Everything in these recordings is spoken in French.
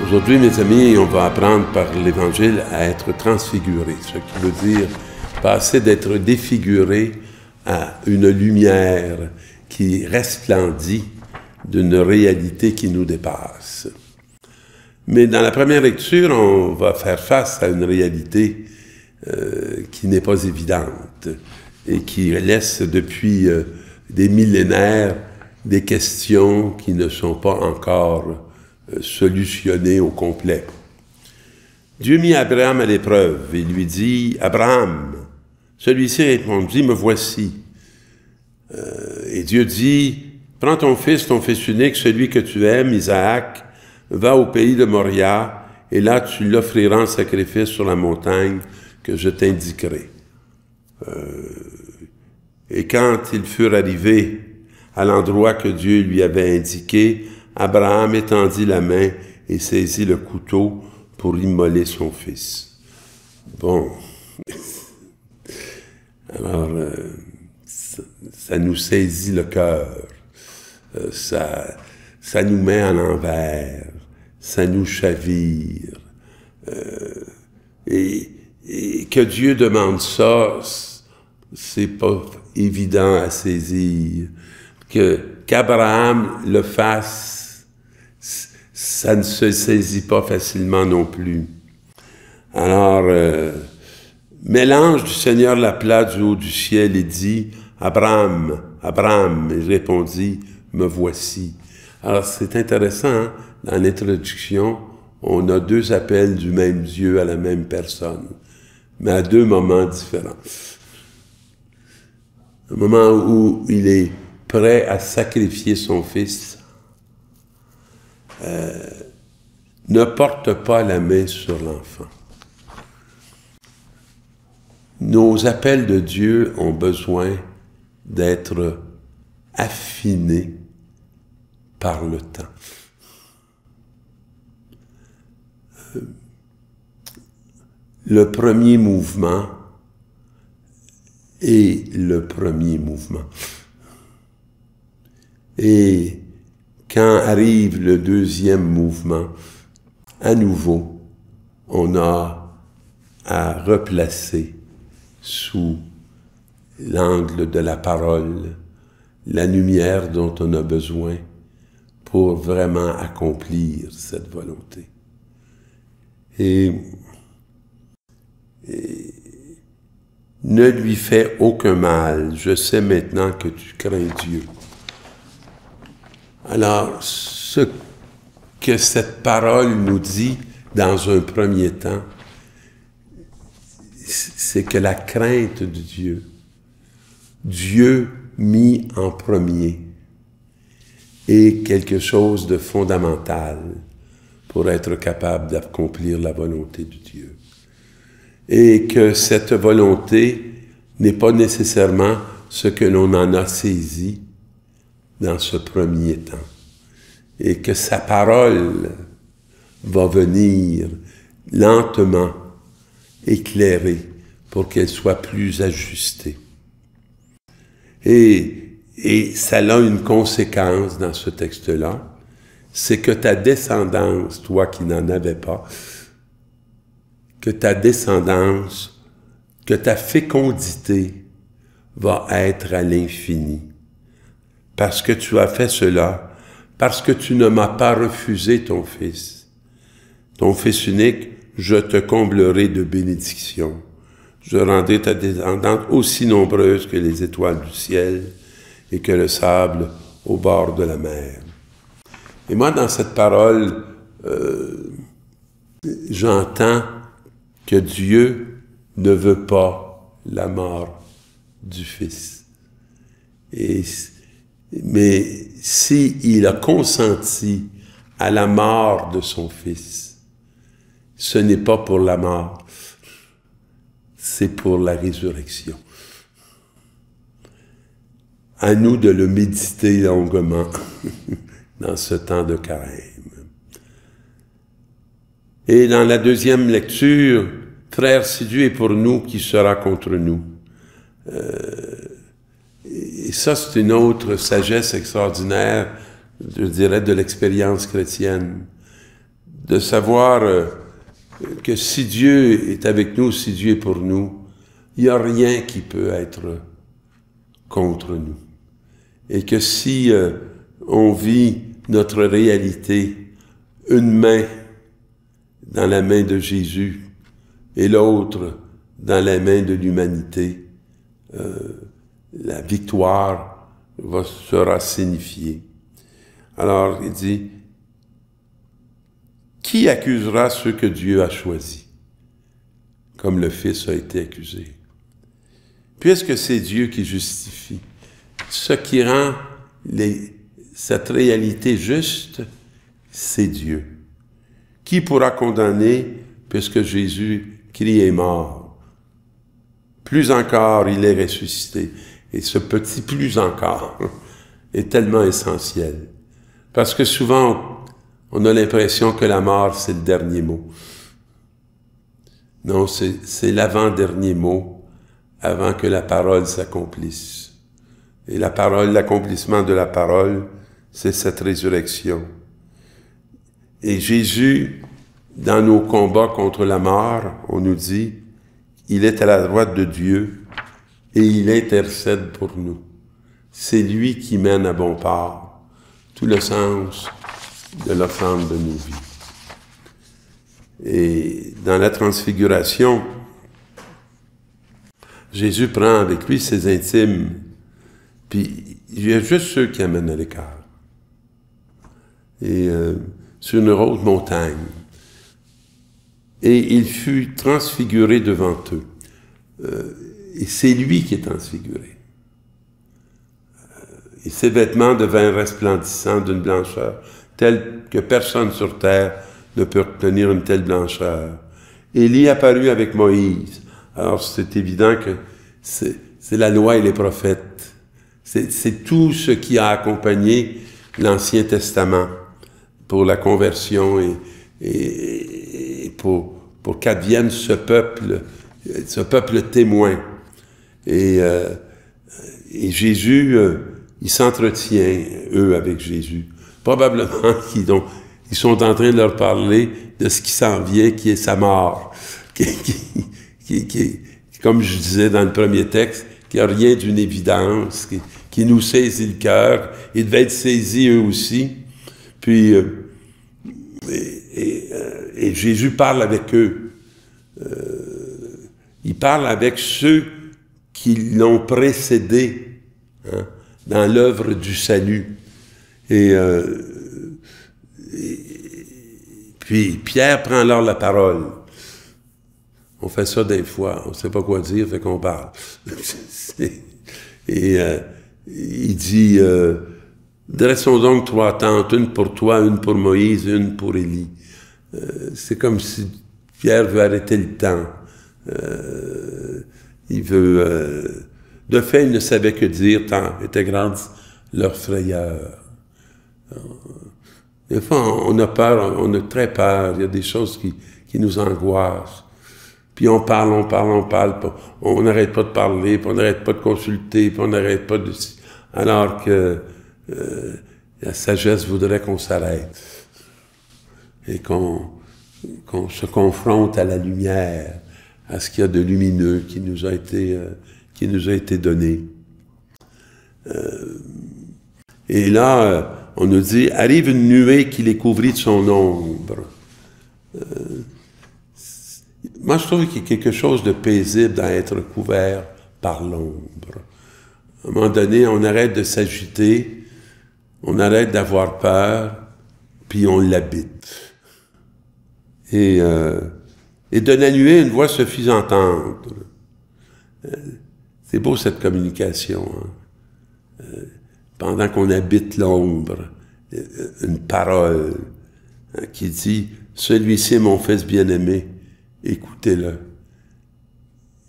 Aujourd'hui, mes amis, on va apprendre par l'Évangile à être transfiguré, ce qui veut dire passer d'être défiguré à une lumière qui resplendit d'une réalité qui nous dépasse. Mais dans la première lecture, on va faire face à une réalité qui n'est pas évidente et qui laisse depuis des millénaires des questions qui ne sont pas encore solutionnées au complet. Dieu mit Abraham à l'épreuve et lui dit « Abraham ». Celui-ci répondit « Me voici ». Et Dieu dit « Prends ton fils unique, celui que tu aimes, Isaac, va au pays de Moria, et là tu l'offriras en sacrifice sur la montagne que je t'indiquerai. » Et quand ils furent arrivés à l'endroit que Dieu lui avait indiqué, Abraham étendit la main et saisit le couteau pour immoler son fils. Bon. Alors, ça nous saisit le cœur. Ça nous met à l'envers. Ça nous chavire. Et que Dieu demande ça, c'est pas évident à saisir. Qu'Abraham le fasse, ça ne se saisit pas facilement non plus. Alors, mais l'ange du Seigneur l'appela du haut du ciel et dit « Abraham, Abraham », il répondit « Me voici ». Alors, c'est intéressant, hein? Dans l'introduction, on a deux appels du même Dieu à la même personne, mais à deux moments différents. Un moment où il est prêt à sacrifier son fils, ne porte pas la main sur l'enfant. Nos appels de Dieu ont besoin d'être affinés par le temps. Le premier mouvement est le premier mouvement. Et quand arrive le deuxième mouvement, à nouveau, on a à replacer sous l'angle de la parole la lumière dont on a besoin pour vraiment accomplir cette volonté. Et ne lui fais aucun mal, je sais maintenant que tu crains Dieu. Alors, ce que cette parole nous dit dans un premier temps, c'est que la crainte de Dieu, Dieu mis en premier, est quelque chose de fondamental pour être capable d'accomplir la volonté de Dieu. Et que cette volonté n'est pas nécessairement ce que l'on en a saisi dans ce premier temps. Et que sa parole va venir lentement éclairer pour qu'elle soit plus ajustée. Et ça a une conséquence dans ce texte-là, c'est que ta descendance, toi qui n'en avais pas, que ta descendance, que ta fécondité va être à l'infini. Parce que tu as fait cela, parce que tu ne m'as pas refusé ton fils unique, je te comblerai de bénédictions. Je rendrai ta descendance aussi nombreuse que les étoiles du ciel et que le sable au bord de la mer. Et moi, dans cette parole, j'entends que Dieu ne veut pas la mort du Fils. Mais s'il a consenti à la mort de son Fils, ce n'est pas pour la mort, c'est pour la résurrection. À nous de le méditer longuement dans ce temps de carême. Et dans la deuxième lecture, « Frère, si Dieu est pour nous, qui sera contre nous ?» Et ça, c'est une autre sagesse extraordinaire, je dirais, de l'expérience chrétienne. de savoir que si Dieu est avec nous, si Dieu est pour nous, il n'y a rien qui peut être contre nous. Et que si on vit notre réalité, une main dans la main de Jésus et l'autre dans la main de l'humanité, la victoire sera signifiée. Alors, il dit, qui accusera ceux que Dieu a choisis, comme le Fils a été accusé? Puisque c'est Dieu qui justifie, ce qui rend cette réalité juste, c'est Dieu. Qui pourra condamner, puisque Jésus-Christ est mort? Plus encore, il est ressuscité. Et ce petit « plus encore » est tellement essentiel. Parce que souvent, on a l'impression que la mort, c'est le dernier mot. Non, c'est l'avant-dernier mot, avant que la parole s'accomplisse. Et la parole, l'accomplissement de la parole, c'est cette résurrection. Et Jésus, dans nos combats contre la mort, on nous dit, il est à la droite de Dieu et il intercède pour nous. C'est lui qui mène à bon port tout le sens de l'offrande de nos vies. Et dans la transfiguration, Jésus prend avec lui ses intimes, puis il y a juste ceux qui amènent à l'écart. Et sur une haute montagne. Et il fut transfiguré devant eux. Et c'est lui qui est transfiguré. Et ses vêtements devinrent resplendissants d'une blancheur telle que personne sur terre ne peut retenir une telle blancheur. Et il y apparut avec Moïse. Alors c'est évident que c'est la loi et les prophètes. C'est tout ce qui a accompagné l'Ancien Testament pour la conversion et pour qu'advienne ce peuple témoin. Et Jésus, il s'entretient, eux, avec Jésus. Probablement qu'ils sont en train de leur parler de ce qui s'en vient, qui est sa mort, qui comme je disais dans le premier texte, qui n'a rien d'une évidence, qui nous saisit le cœur. Ils devaient être saisis eux aussi. Puis, et Jésus parle avec eux. Il parle avec ceux qui l'ont précédé dans l'œuvre du salut. Et puis Pierre prend alors la parole. On fait ça des fois, on ne sait pas quoi dire, fait qu'on parle. Et il dit, dressons donc 3 tentes, une pour toi, une pour Moïse, une pour Élie. C'est comme si Pierre veut arrêter le temps. Il veut... de fait, il ne savait que dire, tant était grande leur frayeur. Des fois, on a peur, on a très peur, il y a des choses qui nous angoissent. Puis on parle, on n'arrête pas de parler, puis on n'arrête pas de consulter, puis on n'arrête pas de... Alors que la sagesse voudrait qu'on s'arrête et qu'on se confronte à la lumière, à ce qu'il y a de lumineux qui nous a été donné. Et là, on nous dit, arrive une nuée qui les couvrit de son ombre. Moi, je trouve qu'il y a quelque chose de paisible à être couvert par l'ombre. À un moment donné, on arrête de s'agiter, on arrête d'avoir peur, puis on l'habite. Et de la nuée, une voix se fit entendre. C'est beau cette communication. Pendant qu'on habite l'ombre, une parole qui dit « Celui-ci est mon fils bien-aimé, écoutez-le. »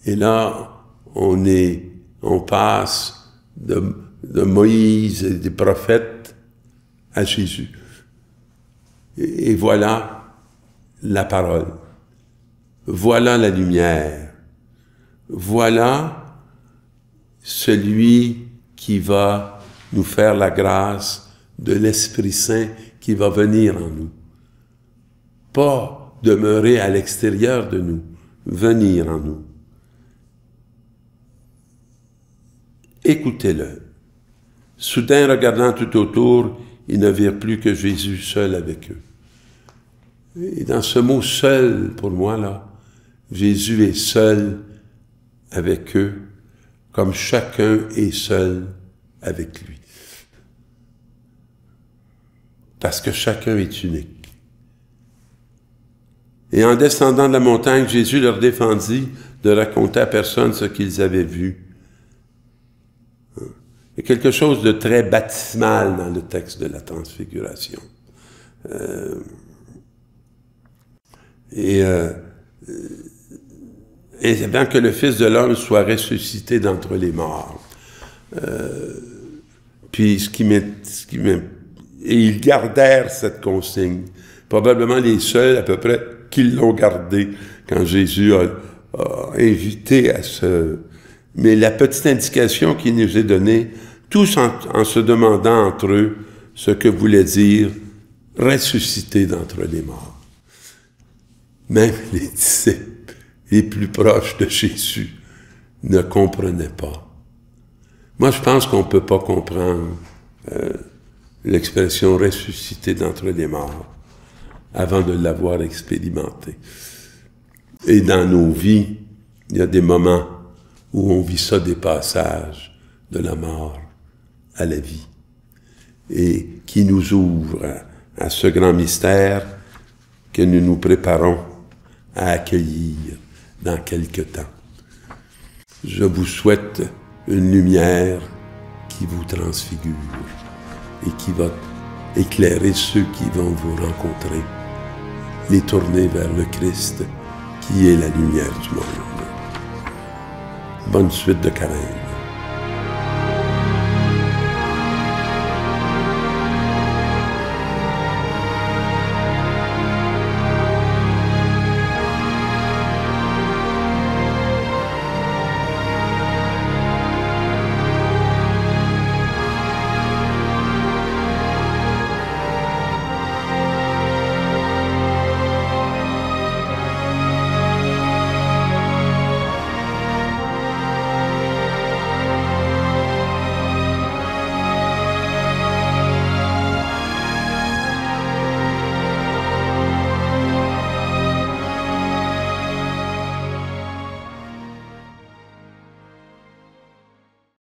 Et là, on passe de Moïse et des prophètes à Jésus. Et voilà la parole. Voilà la lumière. Voilà celui qui va nous faire la grâce de l'Esprit Saint qui va venir en nous. pas demeurer à l'extérieur de nous, venir en nous. Écoutez-le. Soudain, regardant tout autour, ils ne virent plus que Jésus seul avec eux. Et dans ce mot « seul », pour moi, là, Jésus est seul avec eux, comme chacun est seul avec lui. Parce que chacun est unique. Et en descendant de la montagne, Jésus leur défendit de raconter à personne ce qu'ils avaient vu. Il y a quelque chose de très baptismal dans le texte de la Transfiguration. Et avant que le Fils de l'homme soit ressuscité d'entre les morts. Puis et ils gardèrent cette consigne. Probablement les seuls à peu près qui l'ont gardé quand Jésus a invité à ce... Mais la petite indication qui nous est donnée, tous en se demandant entre eux ce que voulait dire ressusciter d'entre les morts. Même les disciples les plus proches de Jésus ne comprenaient pas. Moi, je pense qu'on ne peut pas comprendre l'expression « ressusciter d'entre les morts » avant de l'avoir expérimenté. Et dans nos vies, il y a des moments où on vit ça, des passages de la mort à la vie, et qui nous ouvrent à ce grand mystère que nous nous préparons à accueillir dans quelque temps. Je vous souhaite une lumière qui vous transfigure et qui va éclairer ceux qui vont vous rencontrer, les tourner vers le Christ qui est la lumière du monde. Bonne suite de carême.